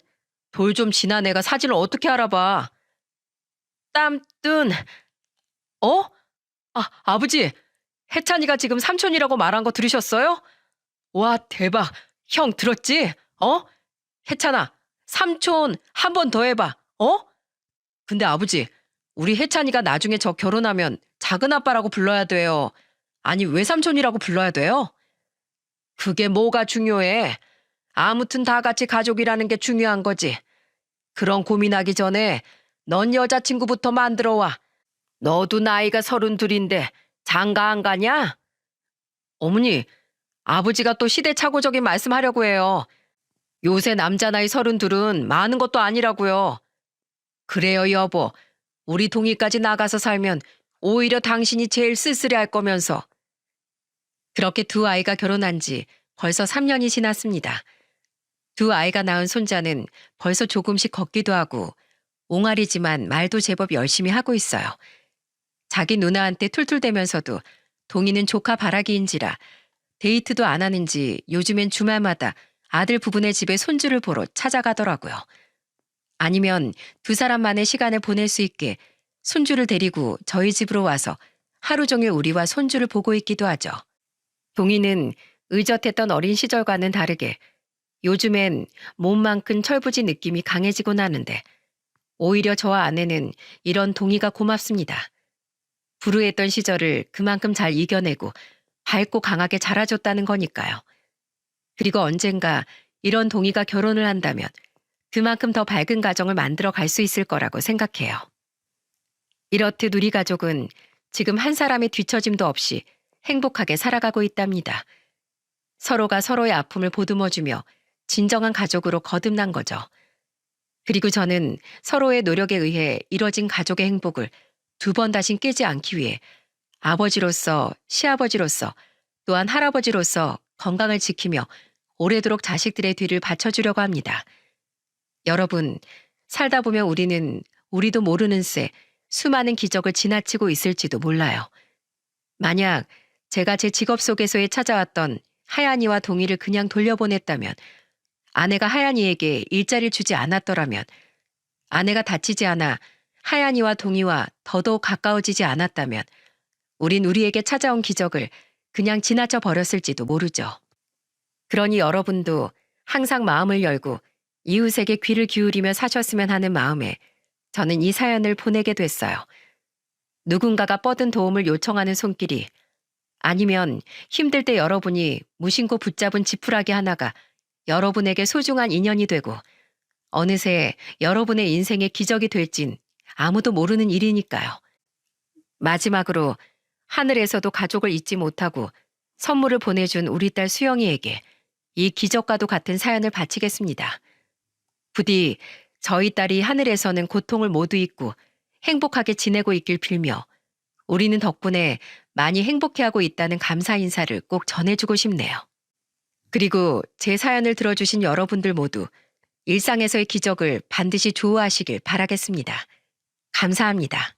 돌 좀 지난 애가 사진을 어떻게 알아봐? 땀뜬. 어? 아버지, 혜찬이가 지금 삼촌이라고 말한 거 들으셨어요? 와, 대박. 형 들었지? 혜찬아, 삼촌 한 번 더 해봐. 근데 아버지, 우리 혜찬이가 나중에 저 결혼하면 작은 아빠라고 불러야 돼요. 아니, 외삼촌이라고 불러야 돼요? 그게 뭐가 중요해? 아무튼 다 같이 가족이라는 게 중요한 거지. 그런 고민하기 전에 넌 여자친구부터 만들어 와. 너도 나이가 32인데 장가 안 가냐? 어머니, 아버지가 또 시대착오적인 말씀하려고 해요. 요새 남자 나이 32은 많은 것도 아니라고요. 그래요, 여보. 우리 동이까지 나가서 살면 오히려 당신이 제일 쓸쓸해할 거면서. 그렇게 두 아이가 결혼한 지 벌써 3년이 지났습니다. 두 아이가 낳은 손자는 벌써 조금씩 걷기도 하고 옹알이지만 말도 제법 열심히 하고 있어요. 자기 누나한테 툴툴대면서도 동이는 조카 바라기인지라 데이트도 안 하는지 요즘엔 주말마다 아들 부부네 집에 손주를 보러 찾아가더라고요. 아니면 두 사람만의 시간을 보낼 수 있게 손주를 데리고 저희 집으로 와서 하루 종일 우리와 손주를 보고 있기도 하죠. 동이는 의젓했던 어린 시절과는 다르게 요즘엔 몸만큼 철부지 느낌이 강해지곤 하는데 오히려 저와 아내는 이런 동이가 고맙습니다. 불우했던 시절을 그만큼 잘 이겨내고 밝고 강하게 자라줬다는 거니까요. 그리고 언젠가 이런 동이가 결혼을 한다면 그만큼 더 밝은 가정을 만들어 갈 수 있을 거라고 생각해요. 이렇듯 우리 가족은 지금 한 사람의 뒤처짐도 없이 행복하게 살아가고 있답니다. 서로가 서로의 아픔을 보듬어주며 진정한 가족으로 거듭난 거죠. 그리고 저는 서로의 노력에 의해 이뤄진 가족의 행복을 두 번 다신 깨지 않기 위해 아버지로서, 시아버지로서, 또한 할아버지로서 건강을 지키며 오래도록 자식들의 뒤를 받쳐주려고 합니다. 여러분, 살다 보면 우리도 모르는 새 수많은 기적을 지나치고 있을지도 몰라요. 만약 제가 제 직업 속에서의 찾아왔던 하얀이와 동이를 그냥 돌려보냈다면, 아내가 하얀이에게 일자리를 주지 않았더라면, 아내가 다치지 않아 하얀이와 동이와 더더욱 가까워지지 않았다면, 우린 우리에게 찾아온 기적을 그냥 지나쳐 버렸을지도 모르죠. 그러니 여러분도 항상 마음을 열고 이웃에게 귀를 기울이며 사셨으면 하는 마음에 저는 이 사연을 보내게 됐어요. 누군가가 뻗은 도움을 요청하는 손길이, 아니면 힘들 때 여러분이 무심코 붙잡은 지푸라기 하나가 여러분에게 소중한 인연이 되고 어느새 여러분의 인생의 기적이 될진 아무도 모르는 일이니까요. 마지막으로 하늘에서도 가족을 잊지 못하고 선물을 보내준 우리 딸 수영이에게 이 기적과도 같은 사연을 바치겠습니다. 부디 저희 딸이 하늘에서는 고통을 모두 잊고 행복하게 지내고 있길 빌며 우리는 덕분에 많이 행복해하고 있다는 감사 인사를 꼭 전해주고 싶네요. 그리고 제 사연을 들어주신 여러분들 모두 일상에서의 기적을 반드시 좋아하시길 바라겠습니다. 감사합니다.